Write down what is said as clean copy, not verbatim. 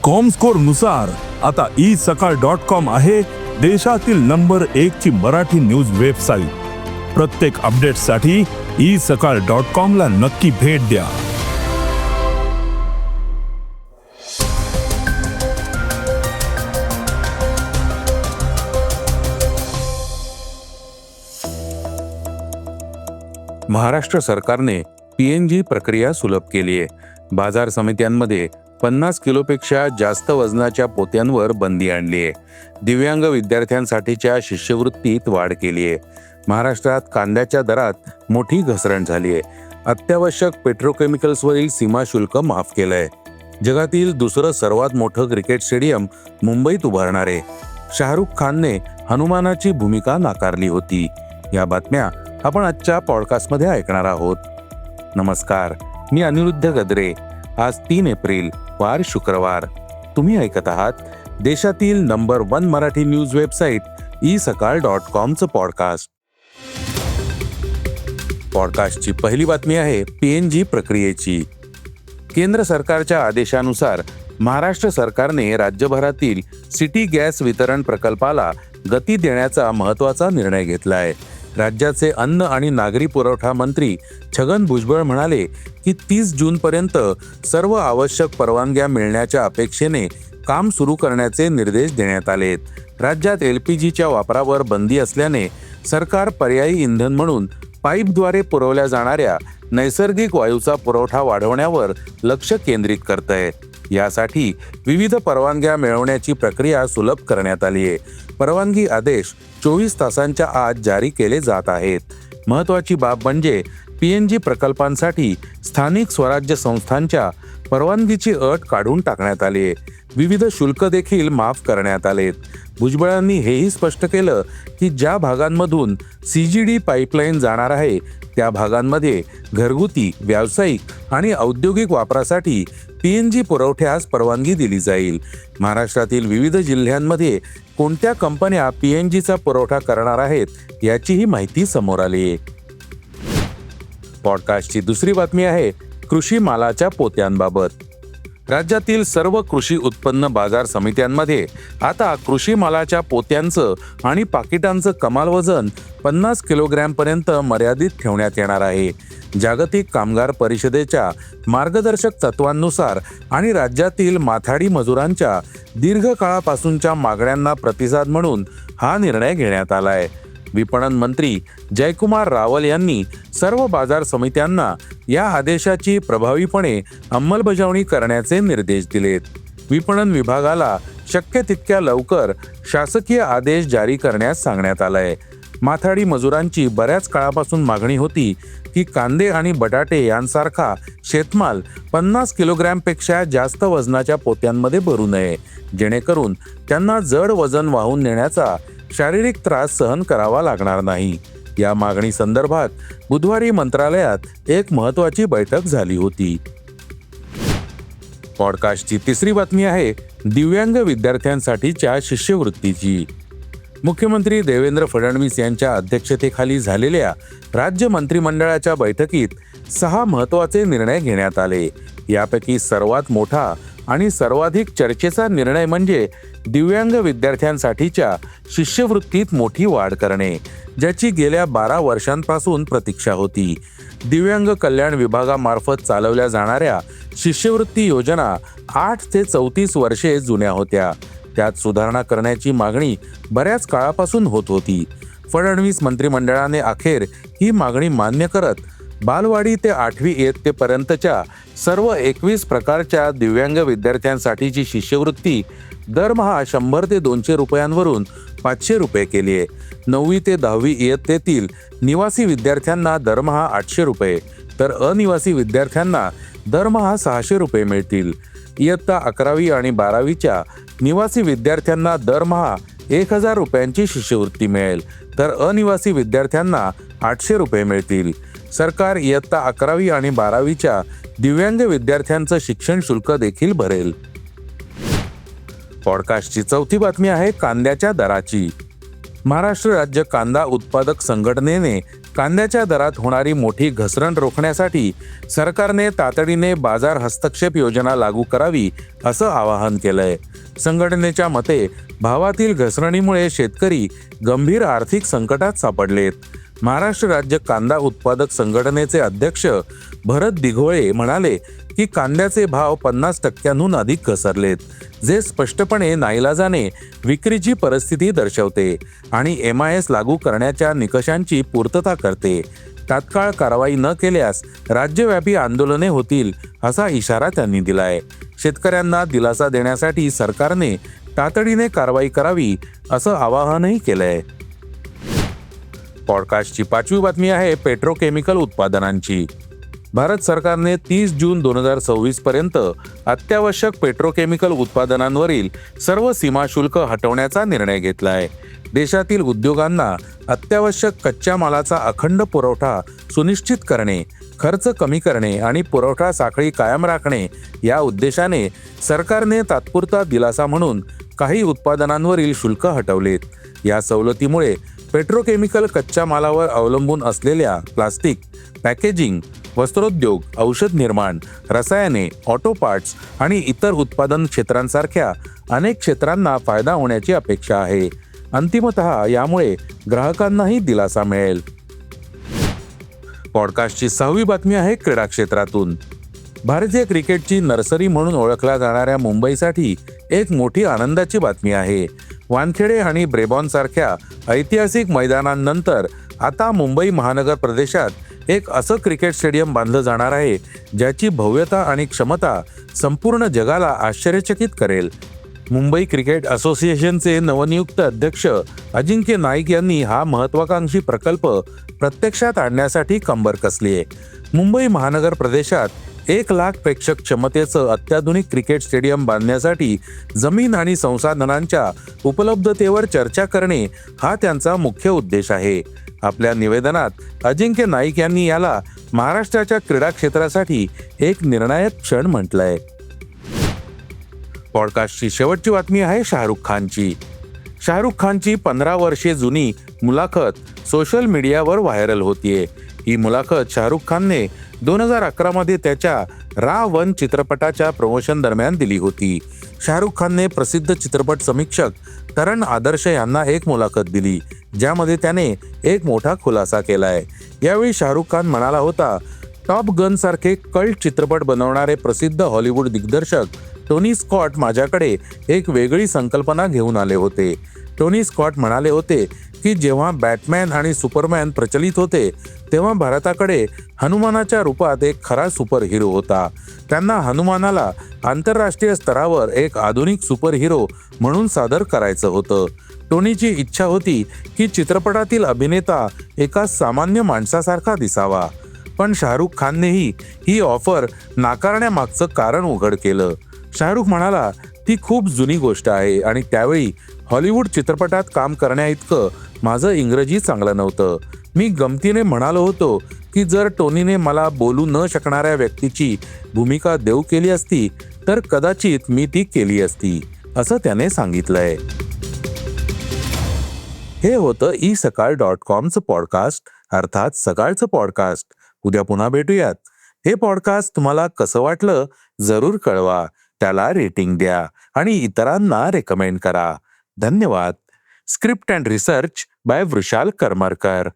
Comscore नुसार आता isakal.com आहे देशातील नंबर 1 ची मराठी न्यूज वेबसाईट। प्रत्येक अपडेटसाठी isakal.com ला नक्की भेट द्या। महाराष्ट्र सरकारने PNG प्रक्रिया सुलभ केली आहे। बाजार समित्यांमध्ये 50 किलोपेक्षा जास्त वजनाच्या पोत्यांवर बंदी आणली आहे। दिव्यांग विद्यार्थ्यांसाठीच्या शिष्यवृत्तीत वाढ केली आहे। महाराष्ट्रात कांद्याच्या दरात मोठी घसरण झाली आहे। अत्यावश्यक पेट्रोकेमिकल्सवरील सीमा शुल्क माफ केलंय। जगातील दुसरं सर्वात मोठं क्रिकेट स्टेडियम मुंबईत उभारणार आहे। शाहरुख खानने हनुमानाची भूमिका नाकारली होती। या बातम्या आपण आजच्या पॉडकास्टमध्ये ऐकणार आहोत। नमस्कार, मी अनिरुद्ध गद्रे। आज 3 एप्रिल वार शुक्रवार। तुम्ही ऐकत आहात देशातील number 1 Marathi news website isakal.com चं पॉडकास्ट। पॉडकास्टची पहिली बातमी आहे PNG प्रक्रियेची। केंद्र सरकारच्या आदेशानुसार महाराष्ट्र सरकारने राज्यभरातील सिटी गॅस वितरण प्रकल्पाला गती देण्याचा महत्त्वाचा निर्णय घेतला आहे। राज्याचे अन्न आणि नागरी पुरवठा मंत्री छगन भुजबळ म्हणाले की 30 जूनपर्यंत सर्व आवश्यक परवानग्या मिळण्याच्या अपेक्षेने काम सुरू करण्याचे निर्देश देण्यात आलेत। राज्यात LPGच्या वापरावर बंदी असल्याने सरकार पर्यायी इंधन म्हणून पाईपद्वारे पुरवल्या जाणाऱ्या नैसर्गिक वायूचा पुरवठा वाढवण्यावर लक्ष केंद्रित करतंय। यासाठी विविध परवानग्या मिळवण्याची प्रक्रिया सुलभ करण्यात आली आहे। परवानगी आदेश 24 तासांच्या आत जारी केले जात आहेत। महत्त्वाची बाब म्हणजे PNG प्रकल्पांसाठी स्थानिक स्वराज्य संस्थांच्या परवानगीची अट काढून टाकण्यात आली आहे। विविध शुल्क देखील माफ करण्यात आलेत। भुजबळांनी हेही स्पष्ट केलं की ज्या भागांमधून CGD पाईपलाईन जाणार आहे त्या भागांमध्ये घरगुती, व्यावसायिक आणि औद्योगिक वापरासाठी PNG पुरवठ्यास परवानगी दिली जाईल। महाराष्ट्रातील विविध जिल्ह्यांमध्ये कोणत्या कंपन्या PNGचा पुरवठा करणार आहेत याचीही माहिती समोर आली आहे। पॉडकास्टची दुसरी बातमी आहे कृषी मालाच्या पोत्यांबाबत। राज्यातील सर्व कृषी उत्पन्न बाजार समित्यांमध्ये आता कृषी मालाच्या पोत्यांचं आणि पाकिटांचं कमाल वजन 50 किलोग्रॅम पर्यंत मर्यादित ठेवण्यात येणार आहे। जागतिक कामगार परिषदेच्या मार्गदर्शक तत्वांनुसार आणि राज्यातील माथाडी मजुरांच्या दीर्घकाळापासूनच्या मागण्यांना प्रतिसाद म्हणून हा निर्णय घेण्यात आलाय। विपणन मंत्री जयकुमार रावल यांनी सर्व बाजार समित्यांना या आदेशाची प्रभावीपणे अंमलबजावणी करण्याचे निर्देश दिलेत। विपणन विभागाला शक्य तितक्या लवकर शासकीय आदेश जारी करण्यास सांगण्यात आलंय। माथाडी मजुरांची बऱ्याच काळापासून मागणी होती की कांदे आणि बटाटे यांसारखा शेतमाल 50 किलोग्रॅमपेक्षा जास्त वजनाच्या पोत्यांमध्ये भरू नये, जेणेकरून त्यांना जड वजन वाहून नेण्याचा शारीरिक त्रास सहन करावा लागणार नाही। या मागणी संदर्भात बुधवारी मंत्रालयात एक महत्त्वाची बैठक झाली होती। पॉडकास्टची तिसरी बातमी आहे दिव्यांग विद्यार्थ्यांसाठीच्या शिष्यवृत्तीची। मुख्यमंत्री देवेंद्र फडणवीस यांच्या अध्यक्षतेखाली झालेल्या राज्य मंत्रिमंडळाच्या बैठकीत 6 महत्त्वाचे निर्णय घेण्यात आले। यापैकी सर्वात मोठा आणि सर्वाधिक चर्चेचा निर्णय म्हणजे दिव्यांग विद्यार्थ्यांसाठीच्या शिष्यवृत्तीत मोठी वाढ करणे, ज्याची गेल्या 12 वर्षांपासून प्रतीक्षा होती। दिव्यांग कल्याण विभागामार्फत चालवल्या जाणाऱ्या शिष्यवृत्ती योजना 8 ते 34 वर्षे जुन्या होत्या। त्यात सुधारणा करण्याची मागणी बऱ्याच काळापासून होत होती। फडणवीस मंत्रिमंडळाने अखेर ही मागणी मान्य करत बालवाडी ते 8वी इयत्तेपर्यंतच्या सर्व 21 प्रकारच्या दिव्यांग विद्यार्थ्यांसाठीची शिष्यवृत्ती दरमहा 100 ते 200 रुपयांवरून 500 रुपये केली आहे। 9वी ते 10वी इयत्तेतील निवासी विद्यार्थ्यांना दरमहा 800 रुपये तर अनिवासी विद्यार्थ्यांना दरमहा 600 रुपये मिळतील। इयत्ता 11वी आणि 12वीच्या निवासी विद्यार्थ्यांना दरमहा 1000 रुपयांची शिष्यवृत्ती मिळेल तर अनिवासी विद्यार्थ्यांना 800 रुपये मिळतील। सरकार इयत्ता 11वी आणि 12वीच्या दिव्यांग विद्यार्थ्यांचं शिक्षण शुल्क देखील भरेल। पॉडकास्टची चौथी बातमी आहे कांद्याच्या दराची। महाराष्ट्र राज्य कांदा उत्पादक संघटनेने कांद्याच्या दरात होणारी मोठी घसरण रोखण्यासाठी सरकारने तातडीने बाजार हस्तक्षेप योजना लागू करावी असं आवाहन केलंय. संघटनेच्या मते भावातील घसरणीमुळे शेतकरी गंभीर आर्थिक संकटात सापडलेत. महाराष्ट्र राज्य कांदा उत्पादक संघटनेचे अध्यक्ष भरत दिघोळे म्हणाले की कांद्याचे भाव 50% अधिक घसरलेत, जे स्पष्टपणे नाईलाजाने विक्रीची परिस्थिती दर्शवते आणि MIS लागू करण्याच्या निकषांची पूर्तता करते. तात्काळ कारवाई न केल्यास राज्यव्यापी आंदोलने होतील असा इशारा त्यांनी दिलाय. शेतकऱ्यांना दिलासा देण्यासाठी सरकारने तातडीने कारवाई करावी असं आवाहनही केलंय. पॉडकास्टची 5वी बातमी आहे पेट्रोकेमिकल उत्पादनांची. भारत सरकारने 30 जून 2026 पर्यंत अत्यावश्यक पेट्रोकेमिकल उत्पादनांवरील सर्व सीमाशुल्क हटवण्याचा निर्णय घेतला आहे. देशातील उद्योगांना अत्यावश्यक कच्च्या मालाचा अखंड पुरवठा सुनिश्चित करणे, खर्च कमी करणे आणि पुरवठा साखळी कायम राखणे या उद्देशाने सरकारने तात्पुरता दिलासा म्हणून काही उत्पादनांवरील शुल्क हटवलेत. या सवलतीमुळे पेट्रोकेमिकल कच्च्या मालावर अवलंबून असलेल्या प्लास्टिक, पॅकेजिंग, वस्त्रोद्योग, औषध निर्माण, रसायने, ऑटो पार्ट्स आणि इतर उत्पादन क्षेत्रांसारख्या अनेक क्षेत्रांना फायदा होण्याची अपेक्षा आहे. अंतिमतः यामुळे ग्राहकांनाही दिलासा मिळेल. पॉडकास्टची 6वी बातमी आहे क्रीडा क्षेत्रातून. भारतीय क्रिकेटची नर्सरी म्हणून ओळखल्या जाणाऱ्या मुंबईसाठी एक मोठी आनंदाची बातमी आहे. वानखेडे आणि ब्रेबॉर्न सारख्या ऐतिहासिक मैदानांनंतर आता मुंबई महानगर प्रदेशात एक असं क्रिकेट स्टेडियम बांधलं जाणार आहे ज्याची भव्यता आणि क्षमता संपूर्ण जगाला आश्चर्यचकित करेल. मुंबई क्रिकेट असोसिएशनचे नवनियुक्त अध्यक्ष अजिंक्य नाईक यांनी हा महत्त्वाकांक्षी प्रकल्प प्रत्यक्षात आणण्यासाठी कंबर कसली आहे. मुंबई महानगर प्रदेशात 1,00,000 प्रेक्षक क्षमतेचं अत्याधुनिक क्रिकेट स्टेडियम बांधण्यासाठी जमीन आणि संसाधनांच्या उपलब्धतेवर चर्चा करणे हा त्यांचा मुख्य उद्देश आहे. आपल्या निवेदनात अजिंक्य नाईक यांनी याला महाराष्ट्राच्या क्रीडा क्षेत्रासाठी एक निर्णायक क्षण म्हटलंय. पॉडकास्टची शेवटची बातमी आहे शाहरुख खानची. शाहरुख खानची 15 वर्षे जुनी मुलाखत सोशल मीडियावर व्हायरल होतीये. ही मुलाखत शाहरुख खानने 2011 मध्ये त्याच्या रा.1 चित्रपटाच्या प्रमोशन दरम्यान दिली होती. शाहरुख खानने प्रसिद्ध चित्रपट समीक्षक तरण आदर्श यांना एक मुलाखत दिली, ज्यामध्ये त्याने एक मोठा खुलासा केलाय. यावेळी शाहरुख खान म्हणाला होता, टॉप गन सारखे कल्ट चित्रपट बनवणारे प्रसिद्ध हॉलिवूड दिग्दर्शक टोनी स्कॉट माझ्याकडे एक वेगळी संकल्पना घेऊन आले होते. टोनी स्कॉट म्हणाले होते की जेव्हा बॅटमॅन आणि सुपरमॅन प्रचलित होते तेव्हा भारताकडे हनुमानाच्या रूपात एक खरा सुपर हिरो होता. त्यांना हनुमानाला आंतरराष्ट्रीय स्तरावर एक आधुनिक सुपर हिरो म्हणून सादर करायचं होतं. टोनीची इच्छा होती की चित्रपटातील अभिनेता एका सामान्य माणसासारखा दिसावा. पण शाहरुख खाननेही ही ऑफर नाकारण्यामागचं कारण उघड केलं. शाहरुख म्हणाला, ती खूप जुनी गोष्ट आहे आणि त्यावेळी हॉलिवूड चित्रपटात काम करण्याइतकं माझं इंग्रजी चांगलं नव्हतं. मी गमतीने म्हणालो होतो की जर टोनीने मला बोलू न शकणाऱ्या व्यक्तीची भूमिका देऊ केली असती तर कदाचित मी ती केली असती, असं त्याने सांगितलंय. हे होतं isakal.comचं पॉडकास्ट, अर्थात सकाळचं पॉडकास्ट. उद्या पुन्हा भेटूयात. हे पॉडकास्ट तुम्हाला कसं वाटलं जरूर कळवा. त्याला रेटिंग द्या आणि इतरांना रेकमेंड करा. धन्यवाद. Script and research by Vrushal Karmarkar.